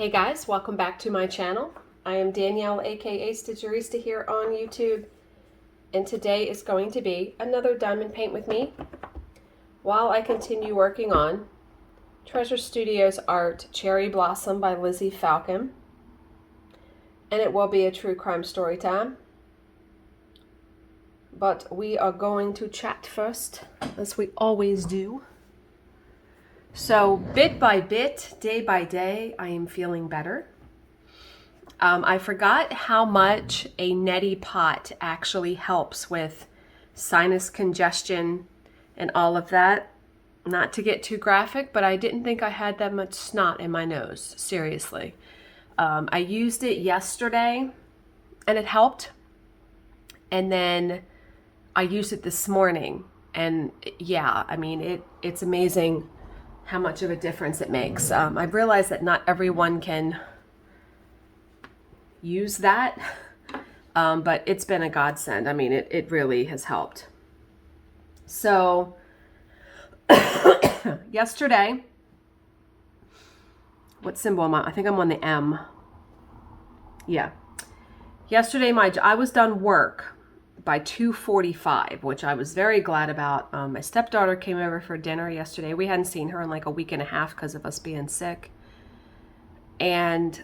Hey guys, welcome back to my channel. I am Danielle, aka Stitcherista here on YouTube, and today is going to be another diamond paint with me while I continue working on Treasure Studios art Cherry Blossom by Lizzie Falcon, and it will be a true crime story time. But we are going to chat first, as we always do. So bit by bit, day by day, I am feeling better. I forgot how much a neti pot actually helps with sinus congestion and all of that. Not to get too graphic, but I didn't think I had that much snot in my nose, seriously. I used it yesterday and it helped. And then I used it this morning, and yeah, I mean, it's amazing how much of a difference it makes. I've realized that not everyone can use that, but it's been a godsend. I mean, it really has helped. So yesterday, what symbol am I? I think I'm on the M. Yeah. Yesterday, I was done work by 2:45, which I was very glad about. My stepdaughter came over for dinner yesterday. We hadn't seen her in like a week and a half because of us being sick. And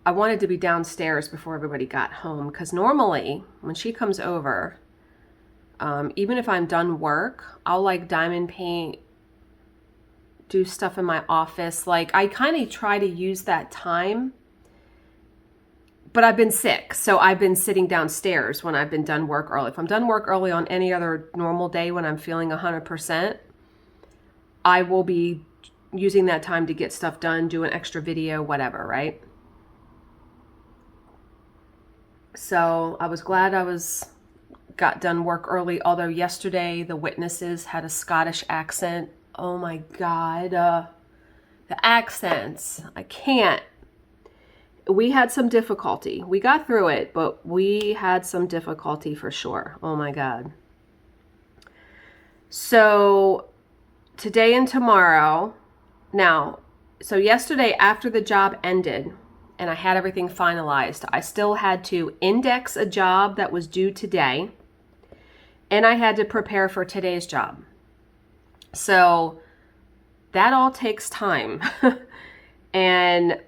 I wanted to be downstairs before everybody got home, because normally when she comes over, even if I'm done work, I'll like diamond paint, do stuff in my office. Like I kind of try to use that time. But I've been sick, so I've been sitting downstairs when I've been done work early. If I'm done work early on any other normal day when I'm feeling 100%, I will be using that time to get stuff done, do an extra video, whatever, right? So I was glad got done work early, although yesterday the witnesses had a Scottish accent. Oh my God, the accents, I can't. We had some difficulty. We got through it, but we had some difficulty for sure. Oh my God. So today and tomorrow, so yesterday after the job ended and I had everything finalized, I still had to index a job that was due today, and I had to prepare for today's job. So that all takes time. And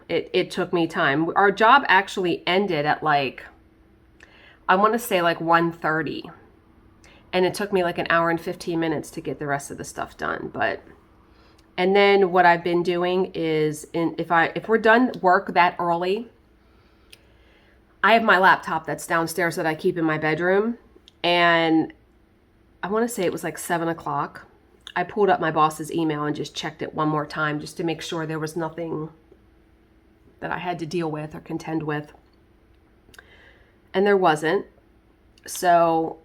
it took me time. Our job actually ended at like, I want to say like 1:30. And it took me like an hour and 15 minutes to get the rest of the stuff done. And then what I've been doing is, if we're done work that early, I have my laptop that's downstairs that I keep in my bedroom. And I want to say it was like 7 o'clock. I pulled up my boss's email and just checked it one more time just to make sure there was nothing that I had to deal with or contend with. And there wasn't. So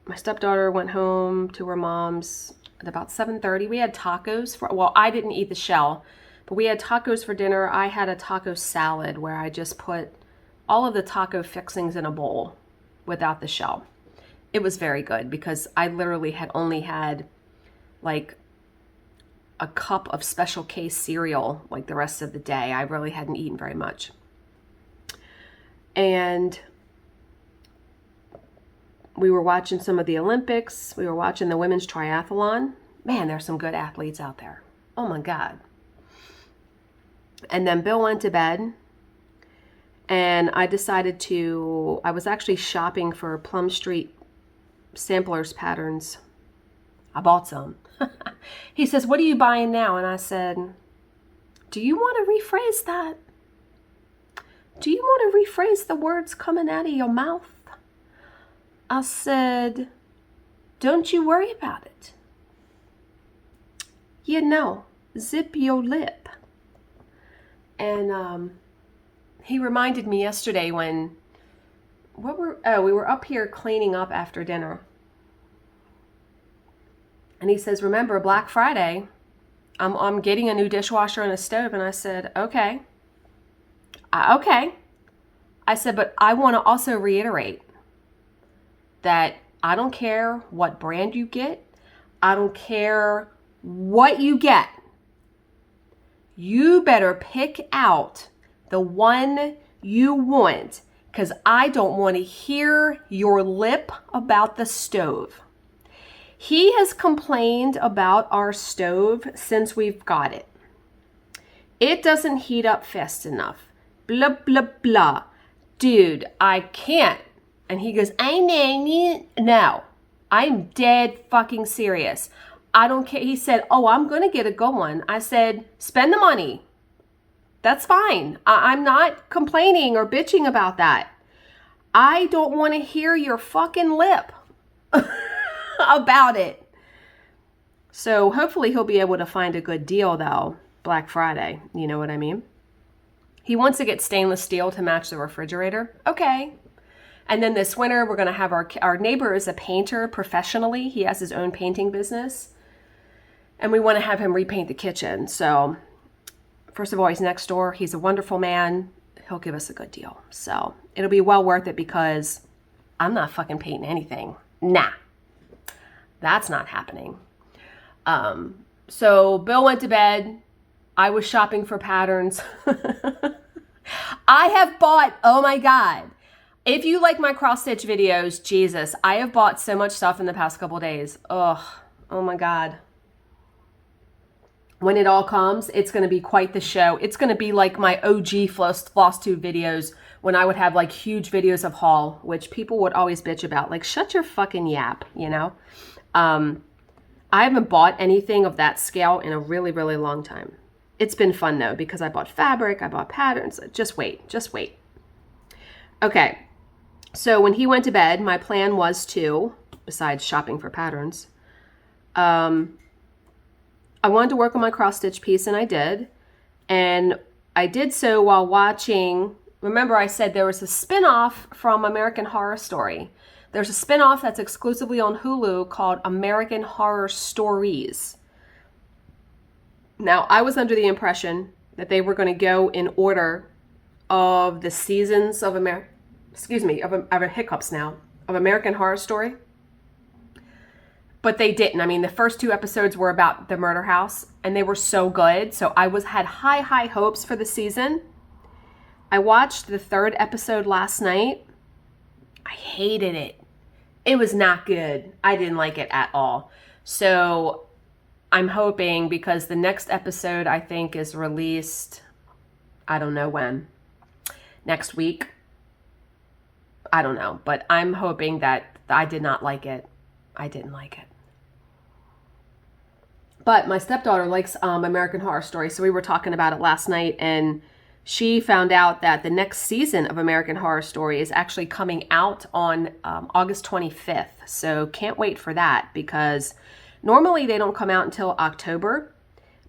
my stepdaughter went home to her mom's at about 7:30. We had tacos I didn't eat the shell, but we had tacos for dinner. I had a taco salad where I just put all of the taco fixings in a bowl without the shell. It was very good because I literally had only had like a cup of Special K cereal like the rest of the day. I really hadn't eaten very much. And we were watching some of the Olympics. We were watching the women's triathlon. Man, there's some good athletes out there. Oh my God. And then Bill went to bed, and I was actually shopping for Plum Street samplers patterns. I bought some. He says, "What are you buying now?" And I said, "Do you want to rephrase that? Do you want to rephrase the words coming out of your mouth?" I said, "Don't you worry about it. Zip your lip." And he reminded me yesterday when, we were up here cleaning up after dinner. And he says, "Remember Black Friday, I'm getting a new dishwasher and a stove." And I said, okay. Okay. I said, but I want to also reiterate that I don't care what brand you get. I don't care what you get. You better pick out the one you want, because I don't want to hear your lip about the stove. He has complained about our stove since we've got it. It doesn't heat up fast enough. Blah, blah, blah. Dude, I can't. And he goes, I know. No, I'm dead fucking serious. I don't care. He said, oh, I'm going to get a good one. I said, spend the money. That's fine. I'm not complaining or bitching about that. I don't want to hear your fucking lip about it. So hopefully he'll be able to find a good deal though, Black Friday. You know what I mean? He wants to get stainless steel to match the refrigerator. Okay. And then this winter, we're going to have our neighbor is a painter professionally. He has his own painting business. And we want to have him repaint the kitchen. So first of all, he's next door. He's a wonderful man. He'll give us a good deal. So it'll be well worth it because I'm not fucking painting anything. Nah, that's not happening. So Bill went to bed. I was shopping for patterns. I have bought, oh my God. If you like my cross stitch videos, Jesus, I have bought so much stuff in the past couple days. Oh my God. When it all comes, it's going to be quite the show. It's going to be like my OG floss tube videos when I would have like huge videos of haul, which people would always bitch about. Like, shut your fucking yap, you know? I haven't bought anything of that scale in a really, really long time. It's been fun though, because I bought fabric, I bought patterns. Just wait. Okay. So when he went to bed, my plan was to, besides shopping for patterns, I wanted to work on my cross stitch piece, and I did. And I did so while watching, remember I said there was a spinoff from American Horror Story. There's a spinoff that's exclusively on Hulu called American Horror Stories. Now, I was under the impression that they were going to go in order of the seasons of hiccups now, of American Horror Story. But they didn't. I mean, the first 2 episodes were about the murder house, and they were so good. So I had high hopes for the season. I watched the 3rd episode last night. I hated it. It was not good. I didn't like it at all. So I'm hoping, because the next episode I think is released, I don't know when, next week. I don't know, but I'm hoping that I did not like it. I didn't like it. But my stepdaughter likes American Horror Story, so we were talking about it last night, and she found out that the next season of American Horror Story is actually coming out on August 25th. So can't wait for that, because normally they don't come out until October,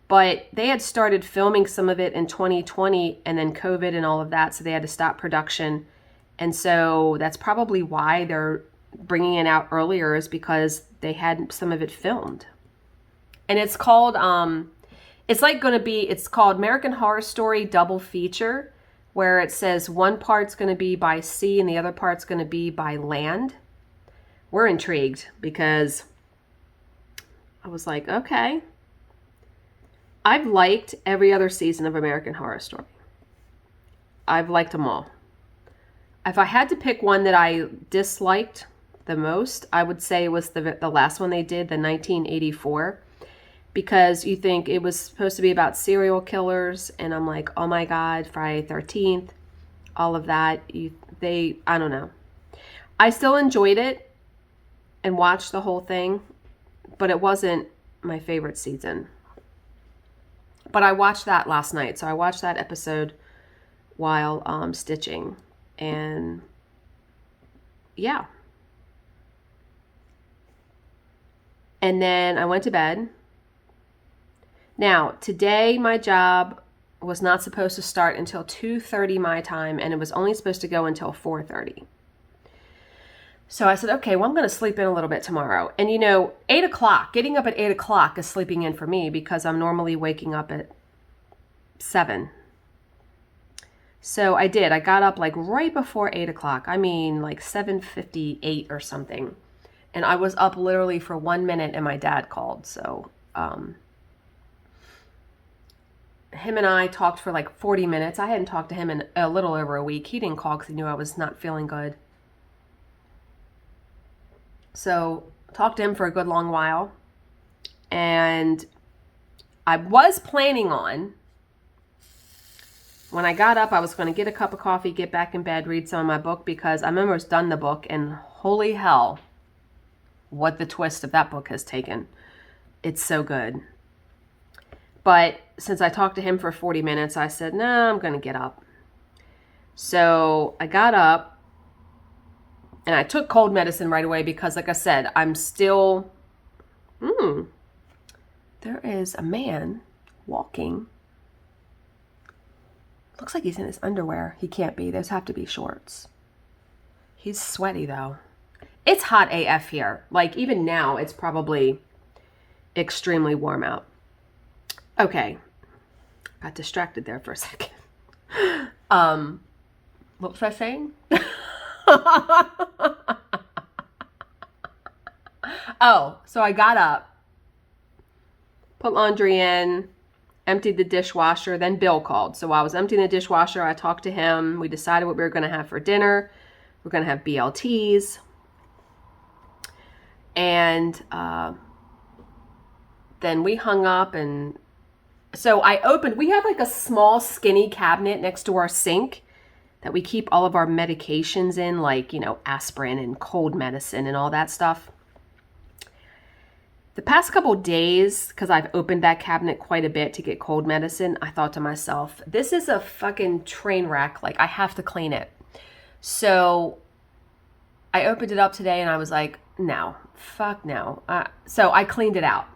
but they had started filming some of it in 2020, and then COVID and all of that, so they had to stop production. And so that's probably why they're bringing it out earlier, is because they had some of it filmed. And it's called, it's called American Horror Story Double Feature, where it says one part's going to be by sea and the other part's going to be by land. We're intrigued, because I was like, okay. I've liked every other season of American Horror Story. I've liked them all. If I had to pick one that I disliked the most, I would say it was the last one they did, the 1984, because you think it was supposed to be about serial killers, and I'm like, oh my God, Friday 13th, all of that. I don't know. I still enjoyed it and watched the whole thing, but it wasn't my favorite season. But I watched that last night, so I watched that episode while stitching. And yeah. And then I went to bed. Now, today my job was not supposed to start until 2:30 my time, and it was only supposed to go until 4:30. So I said, okay, well, I'm going to sleep in a little bit tomorrow. And 8 o'clock, getting up at 8 o'clock is sleeping in for me, because I'm normally waking up at 7. So I did. I got up like right before 8 o'clock. I mean, like 7:58 or something. And I was up literally for 1 minute, and my dad called. So him and I talked for like 40 minutes. I hadn't talked to him in a little over a week. He didn't call because he knew I was not feeling good. So talked to him for a good long while. And I was planning on, when I got up, I was going to get a cup of coffee, get back in bed, read some of my book, because I'm almost done the book, and holy hell, what the twist of that book has taken. It's so good. But since I talked to him for 40 minutes, I said, no, I'm going to get up. So I got up and I took cold medicine right away because, like I said, I'm still, there is a man walking. Looks like he's in his underwear. He can't be. Those have to be shorts. He's sweaty though. It's hot AF here. Like even now, it's probably extremely warm out. Okay. Got distracted there for a second. What was I saying? Oh, so I got up, put laundry in, emptied the dishwasher, then Bill called. So while I was emptying the dishwasher, I talked to him. We decided what we were going to have for dinner. We're going to have BLTs. And then we hung up, and so I opened, we have like a small skinny cabinet next to our sink that we keep all of our medications in, like, you know, aspirin and cold medicine and all that stuff. The past couple days, because I've opened that cabinet quite a bit to get cold medicine, I thought to myself, this is a fucking train wreck. Like, I have to clean it. So I opened it up today and I was like, no, fuck no. So I cleaned it out.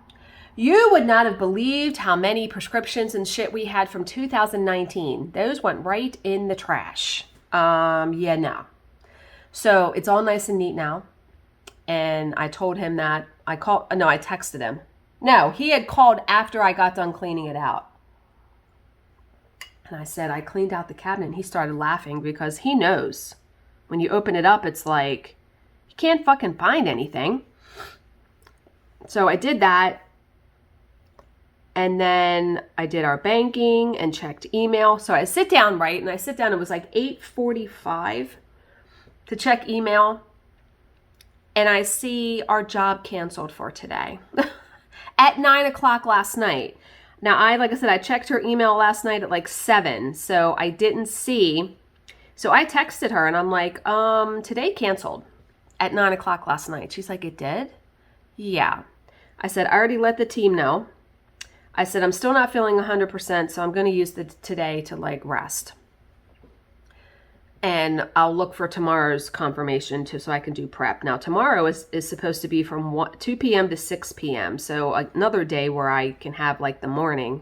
You would not have believed how many prescriptions and shit we had from 2019. Those went right in the trash. Yeah, no. So it's all nice and neat now. And I told him that I texted him. No, he had called after I got done cleaning it out. And I said, I cleaned out the cabinet. And he started laughing because he knows when you open it up, it's like, you can't fucking find anything. So I did that. And then I did our banking and checked email. So I sit down, right? And I sit down, it was like 8:45 to check email. And I see our job canceled for today at 9 o'clock last night. Now, like I said, I checked her email last night at like 7. So I didn't see. So I texted her and I'm like, today canceled at 9 o'clock last night. She's like, it did? Yeah. I said, I already let the team know. I said, I'm still not feeling 100%, so I'm going to use today to like rest. And I'll look for tomorrow's confirmation so I can do prep. Now, tomorrow is supposed to be from 2 p.m. to 6 p.m. So another day where I can have like the morning.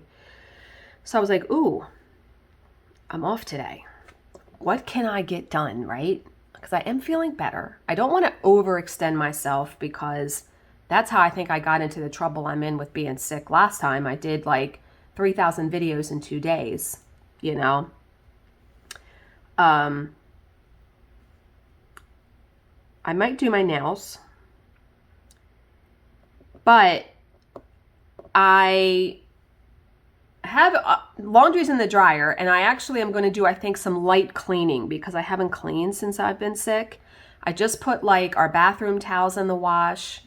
So I was like, ooh, I'm off today. What can I get done, right? Because I am feeling better. I don't want to overextend myself because that's how I think I got into the trouble I'm in with being sick last time. I did like 3,000 videos in 2 days, you know. I might do my nails, but I have laundry's in the dryer, and I actually am going to do, I think, some light cleaning because I haven't cleaned since I've been sick. I just put like our bathroom towels in the wash.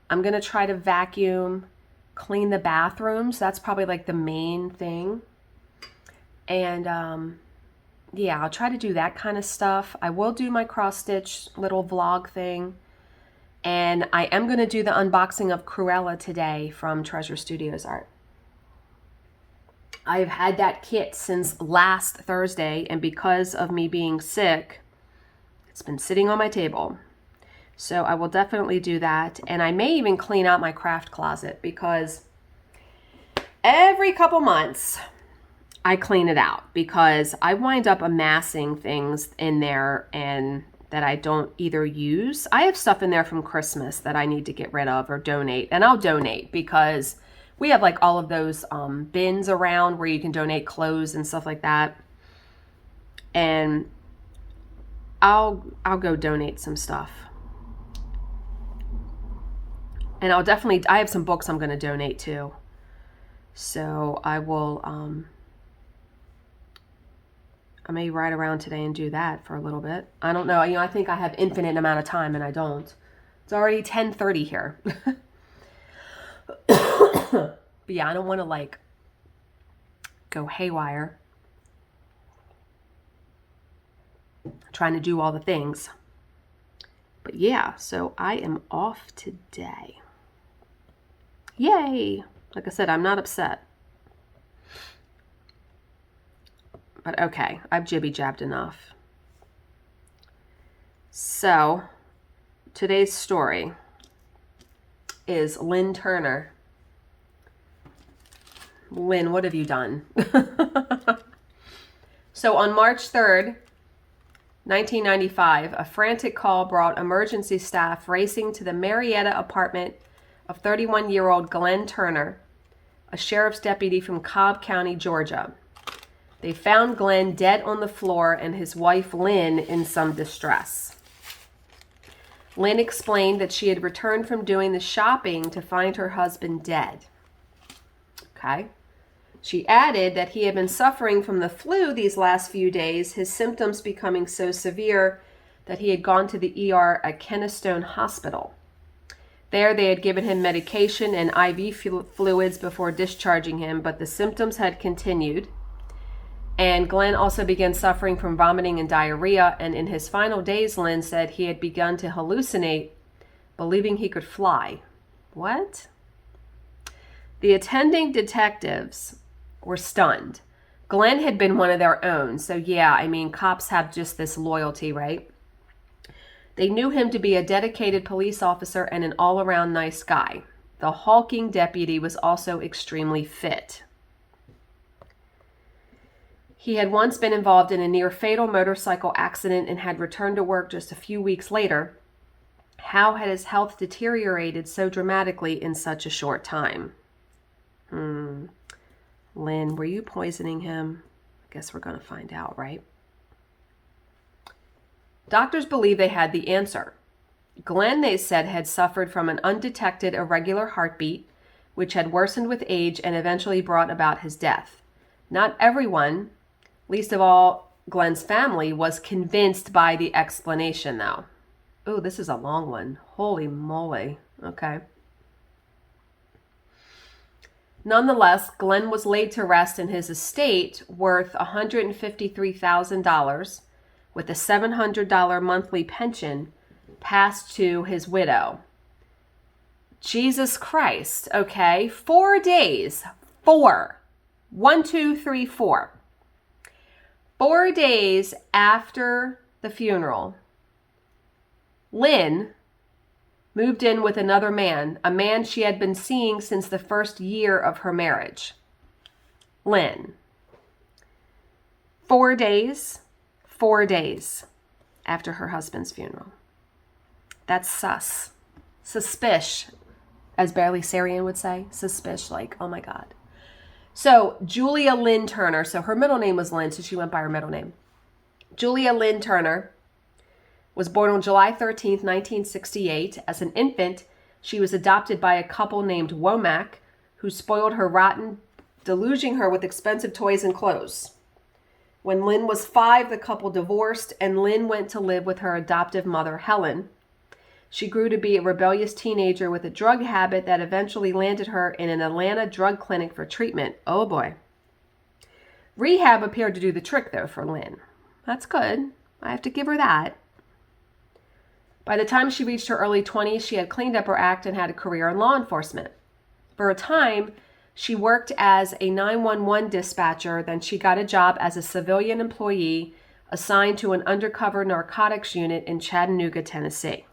I'm going to try to vacuum, clean the bathrooms. That's probably like the main thing. And yeah, I'll try to do that kind of stuff. I will do my cross stitch little vlog thing. And I am going to do the unboxing of Cruella today from Treasure Studios Art. I've had that kit since last Thursday, and because of me being sick, it's been sitting on my table. So I will definitely do that. And I may even clean out my craft closet because every couple months I clean it out because I wind up amassing things in there and that I don't either use. I have stuff in there from Christmas that I need to get rid of or donate. And I'll donate because we have like all of those bins around where you can donate clothes and stuff like that. And I'll go donate some stuff. And I have some books I'm going to donate too. So I will I may ride around today and do that for a little bit. I don't know. I think I have infinite amount of time and I don't. It's already 10:30 here. But yeah, I don't want to go haywire trying to do all the things. But yeah, so I am off today. Yay! Like I said, I'm not upset. But okay, I've jibby-jabbed enough. So, today's story is Lynn Turner. Lynn, what have you done? So on March 3rd, 1995, a frantic call brought emergency staff racing to the Marietta apartment of 31-year-old Glenn Turner, a sheriff's deputy from Cobb County, Georgia. They found Glenn dead on the floor and his wife Lynn in some distress. Lynn explained that she had returned from doing the shopping to find her husband dead. Okay. She added that he had been suffering from the flu these last few days, his symptoms becoming so severe that he had gone to the ER at Kennestone Hospital. There they had given him medication and IV fluids before discharging him, but the symptoms had continued. And Glenn also began suffering from vomiting and diarrhea, and in his final days, Lynn said he had begun to hallucinate, believing he could fly. What? The attending detectives were stunned. Glenn had been one of their own, so yeah, cops have just this loyalty, right? They knew him to be a dedicated police officer and an all-around nice guy. The hulking deputy was also extremely fit. He had once been involved in a near-fatal motorcycle accident and had returned to work just a few weeks later. How had his health deteriorated so dramatically in such a short time? Lynn, were you poisoning him? I guess we're going to find out, right? Doctors believe they had the answer. Glenn, they said, had suffered from an undetected irregular heartbeat, which had worsened with age and eventually brought about his death. Not everyone, least of all Glenn's family, was convinced by the explanation, though. Oh, this is a long one. Holy moly. Okay. Nonetheless, Glenn was laid to rest in his estate worth $153,000 with a $700 monthly pension passed to his widow. Jesus Christ. Okay. 4 days. 4. 1, 2, 3, 4. 4 days after the funeral, Lynn moved in with another man, a man she had been seeing since the first year of her marriage. Lynn. 4 days after her husband's funeral. That's sus. Suspish, as Barely Sarian would say. Suspish, oh my God. So Julia Lynn Turner, so her middle name was Lynn, so she went by her middle name. Julia Lynn Turner was born on July 13th, 1968. As an infant, she was adopted by a couple named Womack, who spoiled her rotten, deluging her with expensive toys and clothes. When Lynn was 5, the couple divorced, and Lynn went to live with her adoptive mother, Helen. She grew to be a rebellious teenager with a drug habit that eventually landed her in an Atlanta drug clinic for treatment. Oh boy. Rehab appeared to do the trick, though, for Lynn. That's good. I have to give her that. By the time she reached her early 20s, she had cleaned up her act and had a career in law enforcement. For a time, she worked as a 911 dispatcher, then she got a job as a civilian employee assigned to an undercover narcotics unit in Chattanooga, Tennessee.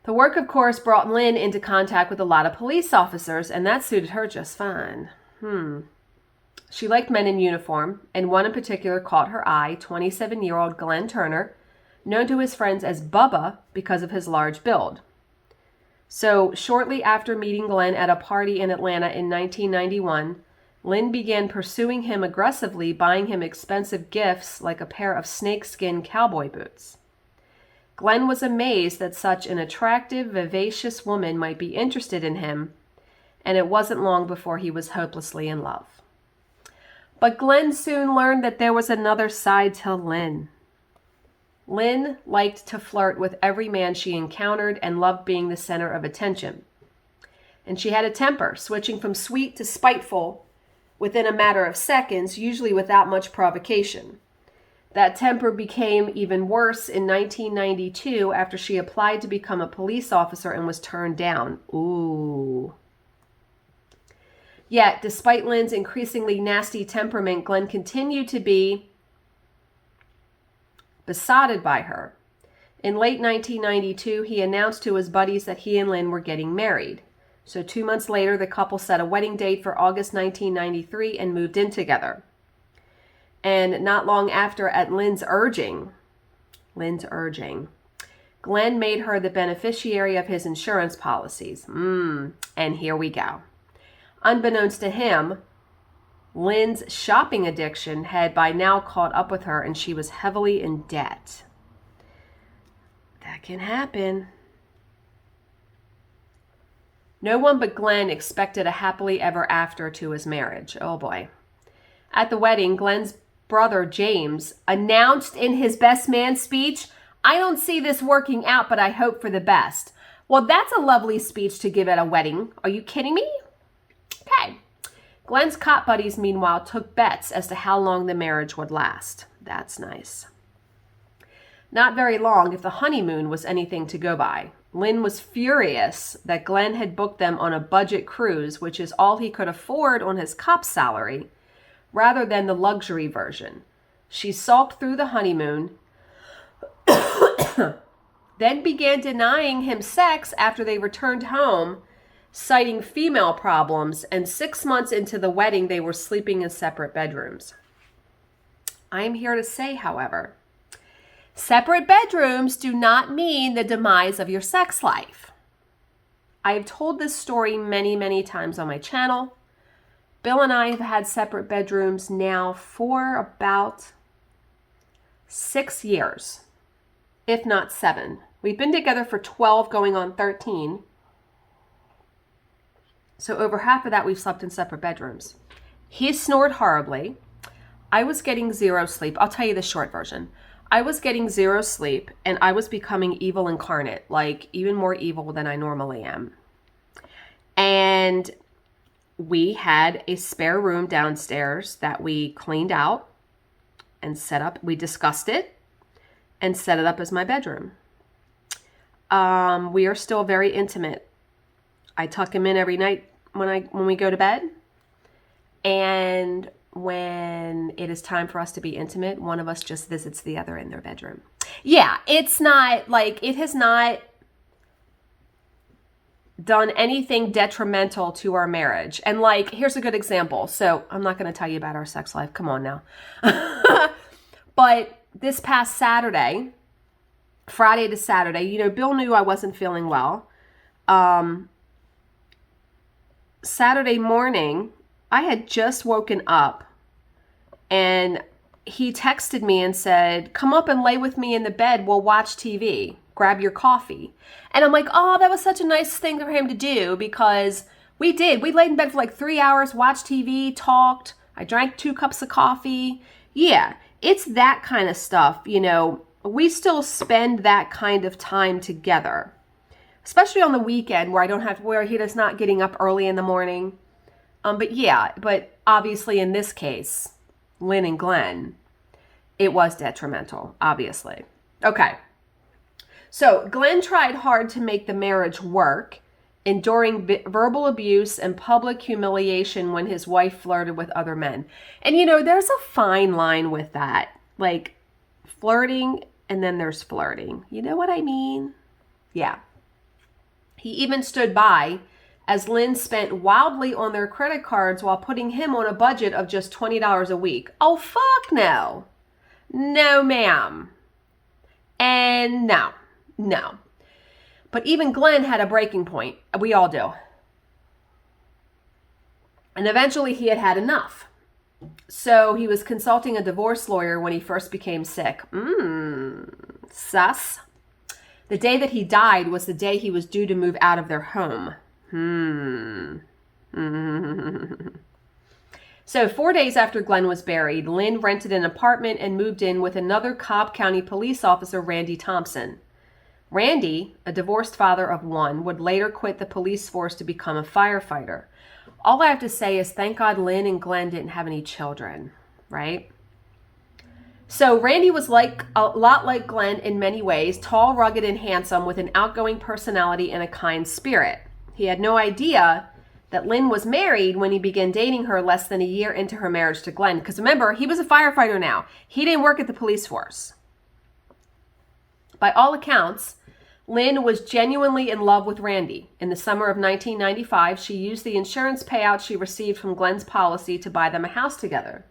The work, of course, brought Lynn into contact with a lot of police officers, and that suited her just fine. She liked men in uniform, and one in particular caught her eye, 27-year-old Glenn Turner, known to his friends as Bubba because of his large build. So, shortly after meeting Glenn at a party in Atlanta in 1991, Lynn began pursuing him aggressively, buying him expensive gifts like a pair of snakeskin cowboy boots. Glenn was amazed that such an attractive, vivacious woman might be interested in him, and it wasn't long before he was hopelessly in love. But Glenn soon learned that there was another side to Lynn. Lynn liked to flirt with every man she encountered and loved being the center of attention. And she had a temper, switching from sweet to spiteful within a matter of seconds, usually without much provocation. That temper became even worse in 1992 after she applied to become a police officer and was turned down. Ooh. Yet, despite Lynn's increasingly nasty temperament, Glenn continued to be besotted by her. In late 1992, he announced to his buddies that he and Lynn were getting married. So 2 months later, the couple set a wedding date for August 1993 and moved in together. And not long after, at Lynn's urging, Glenn made her the beneficiary of his insurance policies. And here we go. Unbeknownst to him, Lynn's shopping addiction had by now caught up with her, and she was heavily in debt. That can happen. No one but Glenn expected a happily ever after to his marriage. Oh boy. At the wedding, Glenn's brother James announced in his best man speech, "I don't see this working out, but I hope for the best." Well, that's a lovely speech to give at a wedding. Are you kidding me? Okay. Glenn's cop buddies, meanwhile, took bets as to how long the marriage would last. That's nice. Not very long, if the honeymoon was anything to go by. Lynn was furious that Glenn had booked them on a budget cruise, which is all he could afford on his cop salary, rather than the luxury version. She sulked through the honeymoon, then began denying him sex after they returned home, citing female problems, and 6 months into the wedding, they were sleeping in separate bedrooms. I am here to say, however, separate bedrooms do not mean the demise of your sex life. I have told this story many, many times on my channel. Bill and I have had separate bedrooms now for about 6 years, if not 7. We've been together for 12, going on 13. So over half of that, we've slept in separate bedrooms. He snored horribly. I was getting zero sleep. I'll tell you the short version. I was getting zero sleep, and I was becoming evil incarnate, like even more evil than I normally am. And we had a spare room downstairs that we cleaned out and set up. We discussed it and set it up as my bedroom. We are still very intimate. I tuck him in every night when we go to bed. And when it is time for us to be intimate, one of us just visits the other in their bedroom. Yeah, it's not like, it has not done anything detrimental to our marriage. And like, here's a good example. So I'm not going to tell you about our sex life. Come on now. But this past Saturday, Friday to Saturday, you know, Bill knew I wasn't feeling well. Saturday morning, I had just woken up and he texted me and said, "Come up and lay with me in the bed. We'll watch TV. Grab your coffee." And I'm like, oh, that was such a nice thing for him to do, because we did. We laid in bed for like 3 hours, watched TV, talked. I drank 2 cups of coffee. Yeah, it's that kind of stuff. You know, we still spend that kind of time together, especially on the weekend where he is not getting up early in the morning. But obviously in this case, Lynn and Glenn, it was detrimental, obviously. Okay. So Glenn tried hard to make the marriage work, enduring verbal abuse and public humiliation when his wife flirted with other men. And you know, there's a fine line with that. Like flirting, and then there's flirting. You know what I mean? Yeah. He even stood by as Lynn spent wildly on their credit cards while putting him on a budget of just $20 a week. Oh, fuck no. No, ma'am. And no. But even Glenn had a breaking point. We all do. And eventually he had had enough. So he was consulting a divorce lawyer when he first became sick. Sus. The day that he died was the day he was due to move out of their home. So 4 days after Glenn was buried, Lynn rented an apartment and moved in with another Cobb County police officer, Randy Thompson. Randy, a divorced father of one, would later quit the police force to become a firefighter. All I have to say is thank God Lynn and Glenn didn't have any children, right? So Randy was a lot like Glenn in many ways, tall, rugged, and handsome with an outgoing personality and a kind spirit. He had no idea that Lynn was married when he began dating her less than a year into her marriage to Glenn. Because remember, he was a firefighter now. He didn't work at the police force. By all accounts, Lynn was genuinely in love with Randy. In the summer of 1995, she used the insurance payout she received from Glenn's policy to buy them a house together.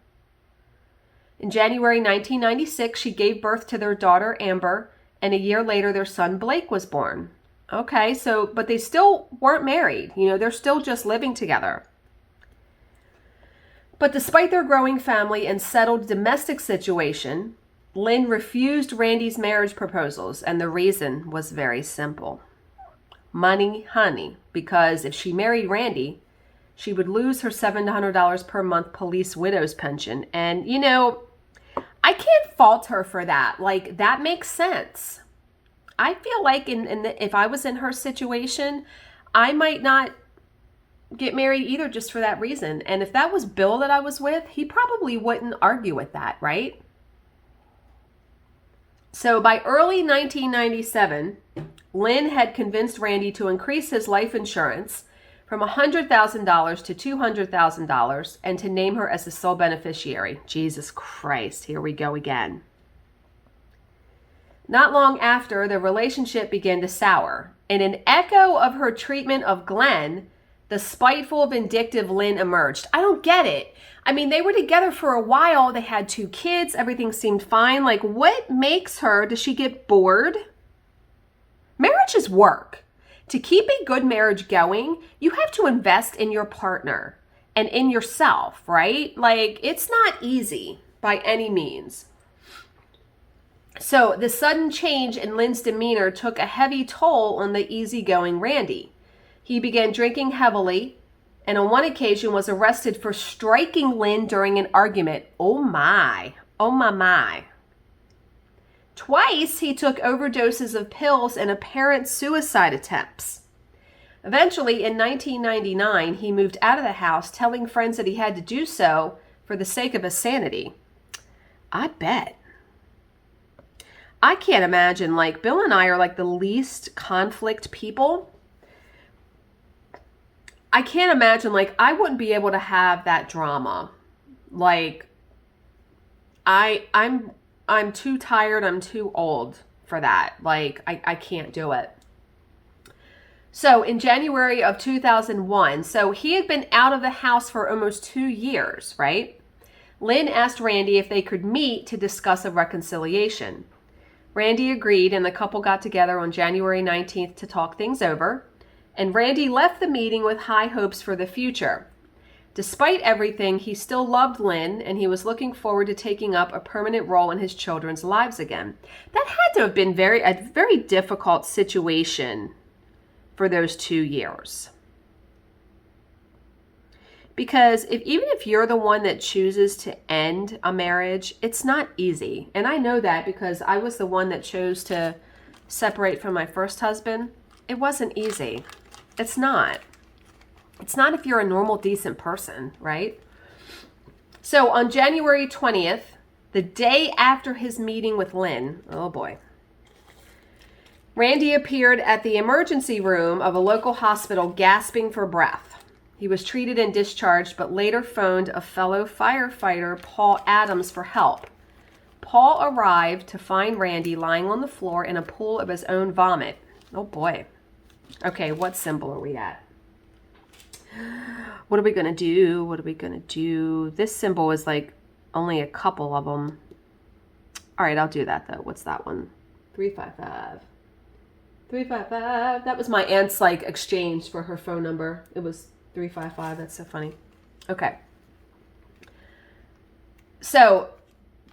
In January 1996, she gave birth to their daughter, Amber, and a year later, their son, Blake, was born. Okay, but they still weren't married. They're still just living together. But despite their growing family and settled domestic situation, Lynn refused Randy's marriage proposals, and the reason was very simple. Money, honey, because if she married Randy, she would lose her $700 per month police widow's pension. And, I can't fault her for that. That makes sense. I feel like if I was in her situation, I might not get married either just for that reason. And if that was Bill that I was with, he probably wouldn't argue with that, right? So by early 1997, Lynn had convinced Randy to increase his life insurance from $100,000 to $200,000 and to name her as the sole beneficiary. Jesus Christ, here we go again. Not long after, the relationship began to sour. In an echo of her treatment of Glenn, the spiteful, vindictive Lynn emerged. I don't get it. I mean, they were together for a while. They had 2 kids. Everything seemed fine. What makes her? Does she get bored? Marriage is work. To keep a good marriage going, you have to invest in your partner and in yourself, right? It's not easy by any means. So the sudden change in Lynn's demeanor took a heavy toll on the easygoing Randy. He began drinking heavily and on one occasion was arrested for striking Lynn during an argument. Oh my. Oh my. Twice he took overdoses of pills and apparent suicide attempts. Eventually, in 1999, he moved out of the house, telling friends that he had to do so for the sake of his sanity. I bet. I can't imagine, Bill and I are the least conflict people. I can't imagine, I wouldn't be able to have that drama. I'm too tired, I'm too old for that. I can't do it. So in January of 2001, so he had been out of the house for almost 2 years, right? Lynn asked Randy if they could meet to discuss a reconciliation. Randy agreed, and the couple got together on January 19th to talk things over, and Randy left the meeting with high hopes for the future. Despite everything, he still loved Lynn, and he was looking forward to taking up a permanent role in his children's lives again. That had to have been a very difficult situation for those 2 years. Because even if you're the one that chooses to end a marriage, it's not easy. And I know that because I was the one that chose to separate from my first husband. It wasn't easy. It's not. It's not if you're a normal, decent person, right? So on January 20th, the day after his meeting with Lynn, oh boy, Randy appeared at the emergency room of a local hospital gasping for breath. He was treated and discharged, but later phoned a fellow firefighter, Paul Adams, for help. Paul arrived to find Randy lying on the floor in a pool of his own vomit. Oh boy. Okay, what symbol are we at? What are we going to do? What are we going to do? This symbol is only a couple of them. All right, I'll do that though. What's that one? 355. 355. That was my aunt's exchange for her phone number. It was 355. That's so funny. Okay. So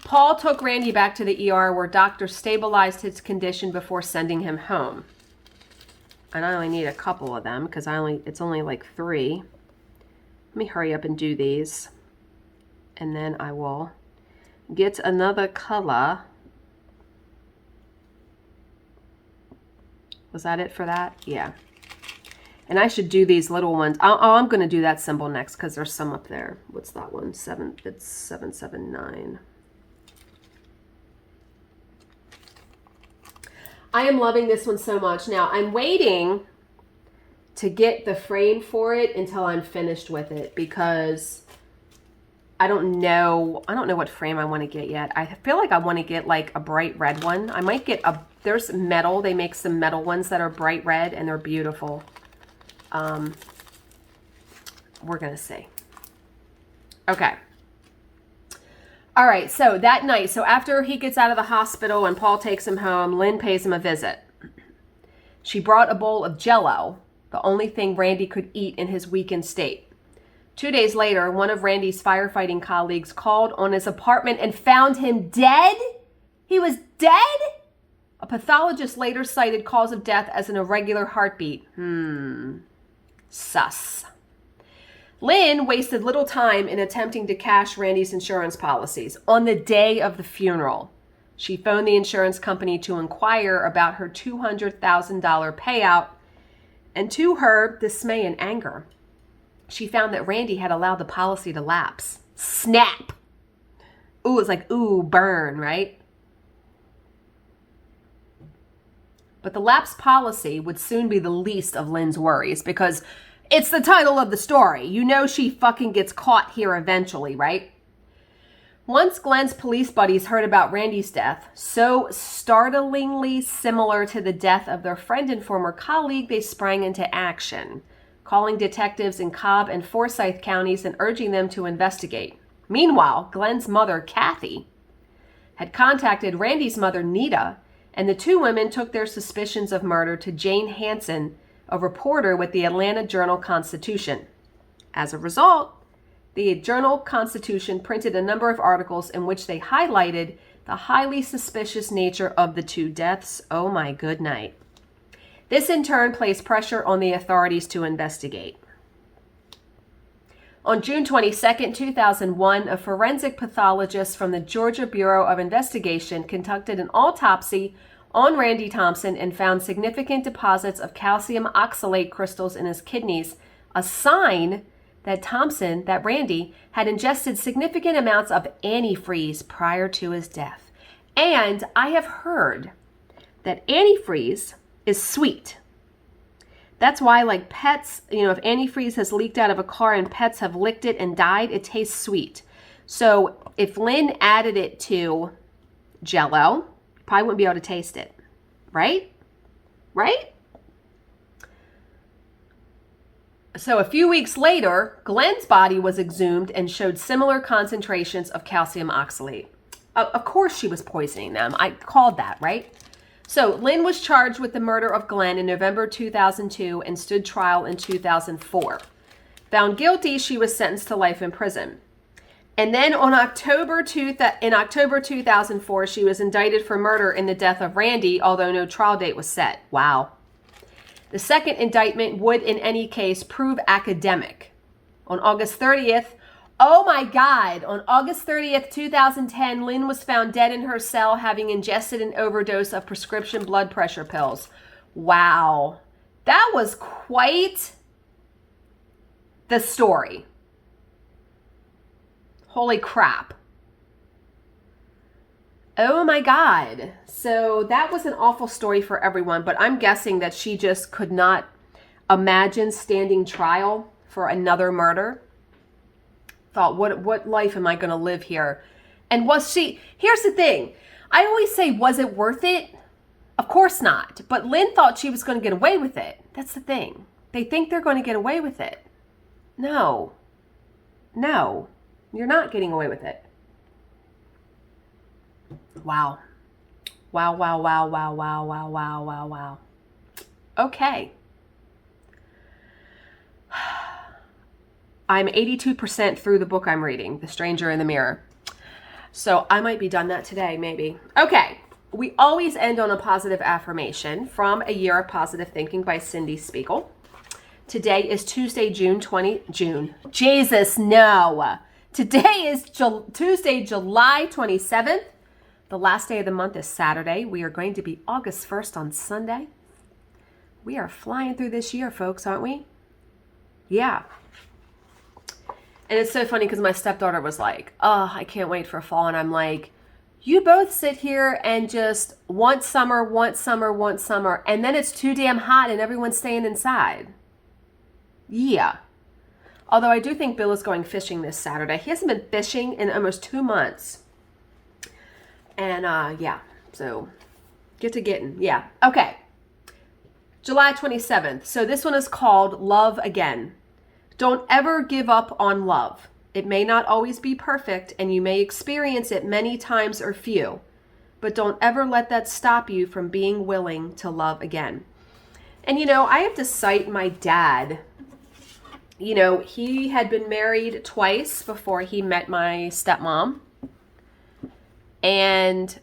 Paul took Randy back to the ER where doctors stabilized his condition before sending him home. And I only need a couple of them because it's only 3. Let me hurry up and do these. And then I will get another color. Was that it for that? Yeah. And I should do these little ones. I'm going to do that symbol next because there's some up there. What's that one? It's 779. I am loving this one so much. Now, I'm waiting to get the frame for it until I'm finished with it because I don't know what frame I want to get yet. I feel like I want to get like a bright red one. I might get there's metal. They make some metal ones that are bright red and they're beautiful. We're going to see. Okay. All right. So that night, so after he gets out of the hospital and Paul takes him home, Lynn pays him a visit. She brought a bowl of Jell-O, the only thing Randy could eat in his weakened state. 2 days later, one of Randy's firefighting colleagues called on his apartment and found him dead. He was dead? A pathologist later cited cause of death as an irregular heartbeat. Sus. Lynn wasted little time in attempting to cash Randy's insurance policies. On the day of the funeral, she phoned the insurance company to inquire about her $200,000 payout, and to her dismay and anger, she found that Randy had allowed the policy to lapse. Snap! Ooh, it's like, ooh, burn, right? But the lapse policy would soon be the least of Lynn's worries because it's the title of the story. You know she fucking gets caught here eventually, right? Once Glenn's police buddies heard about Randy's death, so startlingly similar to the death of their friend and former colleague, they sprang into action, calling detectives in Cobb and Forsyth counties and urging them to investigate. Meanwhile, Glenn's mother, Kathy, had contacted Randy's mother, Nita, and the two women took their suspicions of murder to Jane Hansen, a reporter with the Atlanta Journal-Constitution. As a result, the Journal-Constitution printed a number of articles in which they highlighted the highly suspicious nature of the two deaths. Oh my good night. This in turn placed pressure on the authorities to investigate. On June 22, 2001, a forensic pathologist from the Georgia Bureau of Investigation conducted an autopsy on Randy Thompson and found significant deposits of calcium oxalate crystals in his kidneys, a sign that Randy had ingested significant amounts of antifreeze prior to his death. And I have heard that antifreeze is sweet. That's why, like pets, if antifreeze has leaked out of a car and pets have licked it and died, it tastes sweet. So if Lynn added it to Jell-O, you probably wouldn't be able to taste it. Right? Right? So a few weeks later, Glenn's body was exhumed and showed similar concentrations of calcium oxalate. Of course she was poisoning them. I called that, right? So Lynn was charged with the murder of Glenn in November 2002 and stood trial in 2004. Found guilty, she was sentenced to life in prison. And then in October 2004, she was indicted for murder in the death of Randy, although no trial date was set. Wow. The second indictment would, in any case, prove academic. On August 30th, oh my God, on August 30th, 2010, Lynn was found dead in her cell having ingested an overdose of prescription blood pressure pills. Wow. That was quite the story. Holy crap. Oh my God. So that was an awful story for everyone, but I'm guessing that she just could not imagine standing trial for another murder. Thought, what life am I going to live here? And here's the thing. I always say, was it worth it? Of course not. But Lynn thought she was going to get away with it. That's the thing. They think they're going to get away with it. No, you're not getting away with it. Wow. Wow. Okay. I'm 82% through the book I'm reading, The Stranger in the Mirror. So I might be done that today, maybe. Okay. We always end on a positive affirmation from A Year of Positive Thinking by Cindy Spiegel. Today is Tuesday, June. Jesus, no. Today is Tuesday, July 27th. The last day of the month is Saturday. We are going to be August 1st on Sunday. We are flying through this year, folks, aren't we? Yeah. And it's so funny because my stepdaughter was like, oh, I can't wait for fall. And I'm like, you both sit here and just want summer, want summer, want summer. And then it's too damn hot and everyone's staying inside. Yeah. Although I do think Bill is going fishing this Saturday. He hasn't been fishing in almost 2 months. And yeah, so get to getting. Yeah. Okay. July 27th. So this one is called Love Again. Don't ever give up on love. It may not always be perfect and you may experience it many times or few, but don't ever let that stop you from being willing to love again. And you know, I have to cite my dad. You know, he had been married twice before he met my stepmom. And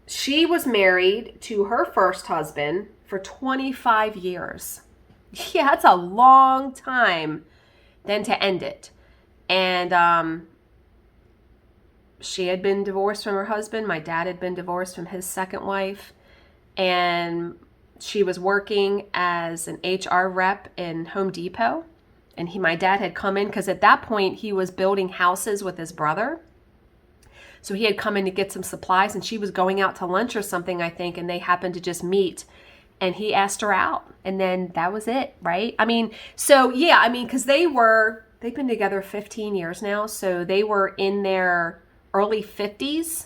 she was married to her first husband for 25 years. Yeah, that's a long time then to end it. And she had been divorced from her husband. My dad had been divorced from his second wife. And she was working as an HR rep in Home Depot. And my dad had come in because at that point he was building houses with his brother. So he had come in to get some supplies and she was going out to lunch or something, I think, and they happened to just meet and he asked her out and then that was it, right? I mean, so yeah, I mean, because they've been together 15 years now. So they were in their early 50s.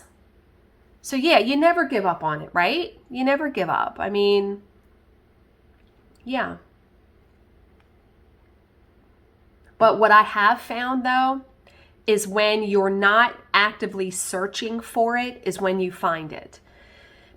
So yeah, you never give up on it, right? You never give up. I mean, yeah. But what I have found though, is when you're not actively searching for it is when you find it.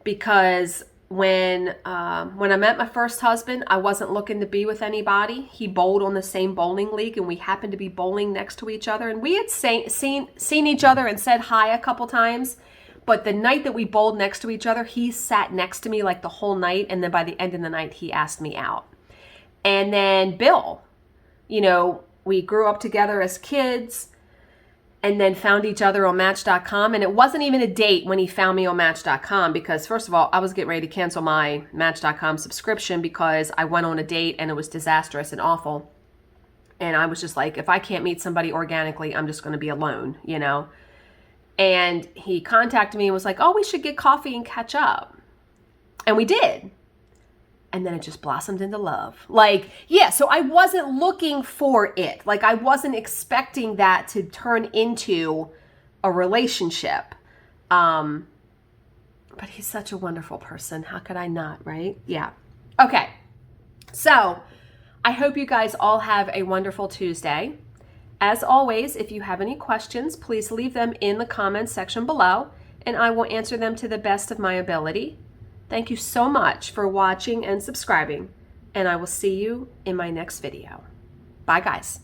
Because when I met my first husband, I wasn't looking to be with anybody. He bowled on the same bowling league and we happened to be bowling next to each other. And we had seen each other and said hi a couple times. But the night that we bowled next to each other, he sat next to me like the whole night. And then by the end of the night, he asked me out. And then Bill, you know, we grew up together as kids. And then found each other on Match.com. And it wasn't even a date when he found me on Match.com because, first of all, I was getting ready to cancel my Match.com subscription because I went on a date and it was disastrous and awful. And I was just like, if I can't meet somebody organically, I'm just going to be alone, you know? And he contacted me and was like, oh, we should get coffee and catch up. And we did. And then it just blossomed into love. Like, yeah, so I wasn't looking for it. Like, I wasn't expecting that to turn into a relationship. But he's such a wonderful person. How could I not, right? Yeah. Okay. So I hope you guys all have a wonderful Tuesday. As always, if you have any questions, please leave them in the comments section below, and I will answer them to the best of my ability. Thank you so much for watching and subscribing, and I will see you in my next video. Bye, guys.